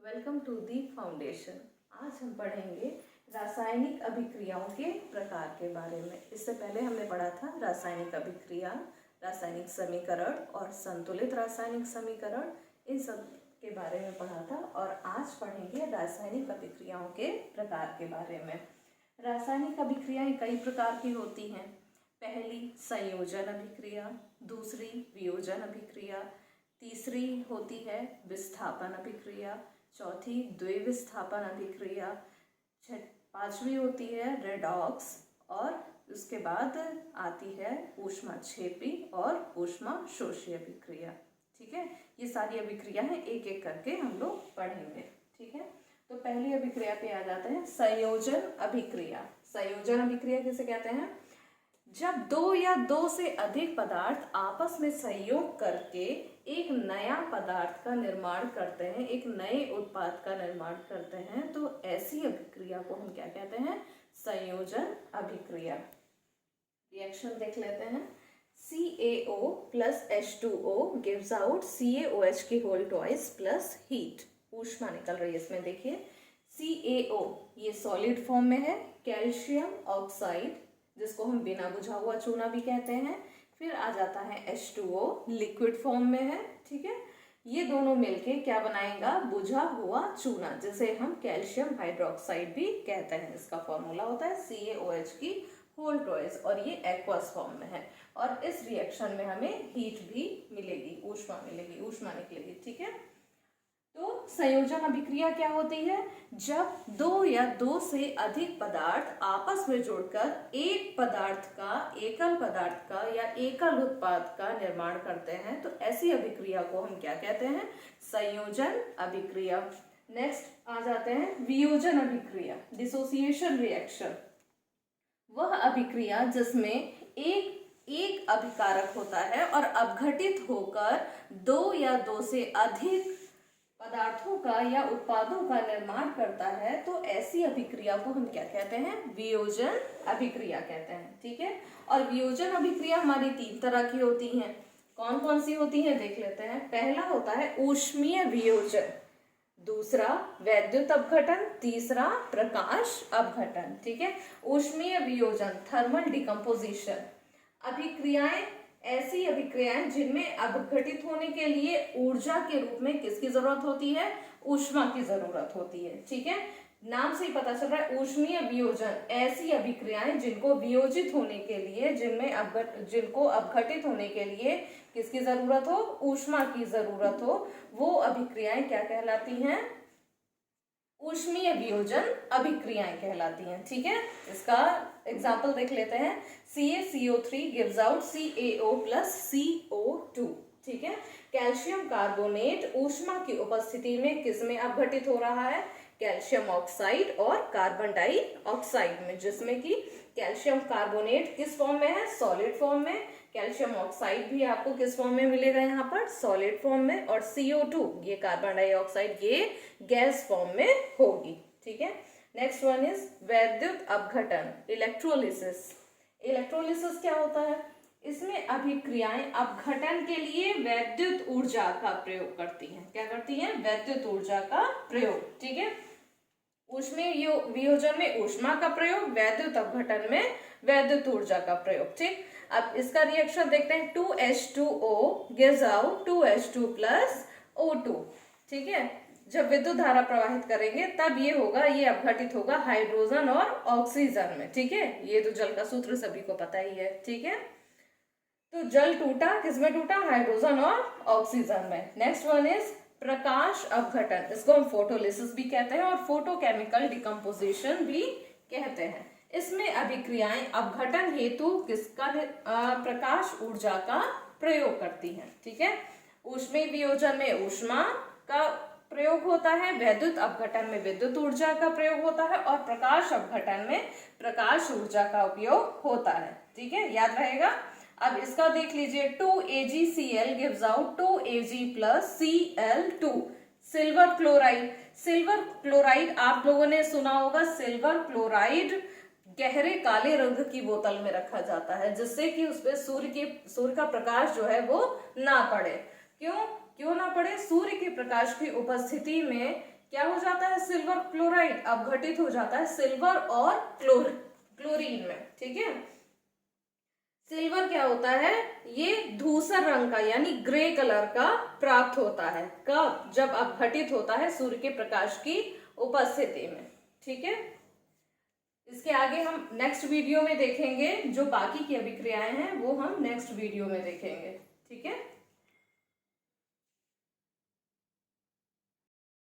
Welcome to the foundation. आज हम पढ़ेंगे रासायनिक अभिक्रियाओं के प्रकार के बारे में। इससे पहले हमने पढ़ा था रासायनिक अभिक्रिया, रासायनिक समीकरण और संतुलित रासायनिक समीकरण, इन सब के बारे में पढ़ा था। और आज पढ़ेंगे रासायनिक अभिक्रियाओं के प्रकार के बारे में। रासायनिक अभिक्रियाएं कई प्रकार की होती हैं। पहली संयोजन अभिक्रिया, दूसरी वियोजन अभिक्रिया, तीसरी होती है विस्थापन अभिक्रिया, चौथी द्विविस्थापन अभिक्रिया, पांचवी होती है रेडॉक्स, और उसके बाद आती है ऊष्माक्षेपी और ऊष्माशोषी अभिक्रिया। ठीक है, ये सारी अभिक्रिया हैं, एक एक करके हम लोग पढ़ेंगे। ठीक है, तो पहली अभिक्रिया पे आ जाते हैं संयोजन अभिक्रिया। संयोजन अभिक्रिया किसे कहते हैं? जब दो या दो से अधिक पदार्थ आपस में संयोग करके एक नया पदार्थ का निर्माण करते हैं, एक नए उत्पाद का निर्माण करते हैं, तो ऐसी अभिक्रिया को हम क्या कहते हैं? संयोजन अभिक्रिया। रिएक्शन देख लेते हैं। CaO plus H2O gives out CaOH की होल ट्वाइस प्लस हीट। ऊष्मा निकल रही है इसमें, देखिए। CaO ये सॉलिड फॉर्म में है, कैल्शियम ऑक्साइड जिसको हम बिना बुझा हुआ चूना भी कहते हैं। फिर आ जाता है H2O, लिक्विड फॉर्म में है। ठीक है, ये दोनों मिलके क्या बनाएगा? बुझा हुआ चूना, जिसे हम कैल्शियम हाइड्रोक्साइड भी कहते हैं। इसका फॉर्मूला होता है CaOH की होल ट्वाइस, और ये एक्वस फॉर्म में है। और इस रिएक्शन में हमें हीट भी मिलेगी, ऊष्मा मिलेगी, ऊष्मा निकलेगी। ठीक है, तो संयोजन अभिक्रिया क्या होती है? जब दो या दो से अधिक पदार्थ आपस में जुड़कर एक पदार्थ का, एकल पदार्थ का या एकल उत्पाद का निर्माण करते हैं, तो ऐसी अभिक्रिया को हम क्या कहते हैं? संयोजन अभिक्रिया। नेक्स्ट आ जाते हैं वियोजन अभिक्रिया, डिसोसिएशन रिएक्शन। वह अभिक्रिया जिसमें एक अभिकारक होता है और अपघटित होकर दो या दो से अधिक पदार्थों का या उत्पादों का निर्माण करता है, तो ऐसी अभिक्रिया को हम क्या कहते हैं? वियोजन अभिक्रिया कहते हैं। ठीक है, और वियोजन अभिक्रिया हमारी तीन तरह की होती हैं। कौन कौन सी होती हैं देख लेते हैं। पहला होता है ऊष्मीय वियोजन, दूसरा वैद्युत अपघटन, तीसरा प्रकाश अपघटन। ठीक है, ऊष्मीय वियोजन, थर्मल डिकम्पोजिशन। अभिक्रियाएं ऐसी अभिक्रियाएं जिनमें अपघटित होने के लिए ऊर्जा के रूप में किसकी जरूरत होती है? ऊष्मा की जरूरत होती है। ठीक है, नाम से ही पता चल रहा है ऊष्मीय वियोजन, ऐसी अभिक्रियाएं जिनको वियोजित होने के लिए, जिनको अपघटित होने के लिए किसकी जरूरत हो? ऊष्मा की जरूरत हो, वो अभिक्रियाएं क्या कहलाती हैं? ऊष्मीय वियोजन अभिक्रियाएं कहलाती हैं। ठीक है, इसका एग्जाम्पल देख लेते हैं। CaCO3 gives out CaO plus CO2। ठीक है, कैल्शियम कार्बोनेट ऊष्मा की उपस्थिति में किसमें अपघटित हो रहा है? कैल्शियम ऑक्साइड और कार्बन डाइऑक्साइड में, जिसमें कि कैल्शियम कार्बोनेट किस फॉर्म में है? सॉलिड फॉर्म में। कैल्शियम ऑक्साइड भी आपको किस फॉर्म में मिलेगा? यहाँ पर सॉलिड फॉर्म में। और CO2 ये कार्बन डाइऑक्साइड, ये गैस फॉर्म में होगी। ठीक है, नेक्स्ट वन इज वैद्युत अपघटन, इलेक्ट्रोलिसिस। इलेक्ट्रोलिसिस क्या होता है? इसमें अभिक्रियाएं अपघटन के लिए वैद्युत ऊर्जा का प्रयोग करती हैं। क्या करती हैं? वैद्युत ऊर्जा का प्रयोग। ठीक है, ऊष्मीय वियोजन में ऊष्मा का प्रयोग, वैद्युत अपघटन में वैद्युत ऊर्जा का प्रयोग। ठीक, अब इसका रिएक्शन देखते हैं। 2H2O gives out 2H2 plus O2। ठीक है, जब विद्युत धारा प्रवाहित करेंगे तब ये होगा, ये अपघटित होगा हाइड्रोजन और ऑक्सीजन में। ठीक है, ये तो जल का सूत्र सभी को पता ही है। ठीक है, तो जल टूटा, किसमें टूटा? हाइड्रोजन और ऑक्सीजन में। नेक्स्ट वन इज प्रकाश अपघटन, इसको हम फोटोलिसिस भी कहते हैं और फोटोकेमिकल डिकम्पोजिशन भी कहते हैं। इसमें अभिक्रियाएं अपघटन हेतु किसका प्रकाश ऊर्जा का प्रयोग करती हैं। ठीक है, ऊष्मीय वियोजन में ऊष्मा का प्रयोग होता है, वैद्युत अपघटन में विद्युत ऊर्जा का प्रयोग होता है, और प्रकाश अपघटन में प्रकाश ऊर्जा का उपयोग होता है। ठीक है, याद रहेगा। अब इसका देख लीजिए। 2AgCl gives out 2Ag plus Cl2। Silver chloride, silver chloride आप लोगों ने सुना होगा। सिल्वर क्लोराइड गहरे काले रंग की बोतल में रखा जाता है, जिससे कि उसपे सूर्य का प्रकाश जो है वो ना पड़े। क्यों ना पड़े? सूर्य के प्रकाश की उपस्थिति में क्या हो जाता है, सिल्वर क्लोराइड अपघटित हो जाता है सिल्वर और क्लोरीन में, ठीक है। सिल्वर क्या होता है, ये धूसर रंग का यानी ग्रे कलर का प्राप्त होता है, कब, जब अपघटित होता है सूर्य के प्रकाश की उपस्थिति में, ठीक है। इसके आगे हम नेक्स्ट वीडियो में देखेंगे, जो बाकी की अभिक्रियाएं हैं वो हम नेक्स्ट वीडियो में देखेंगे, ठीक है।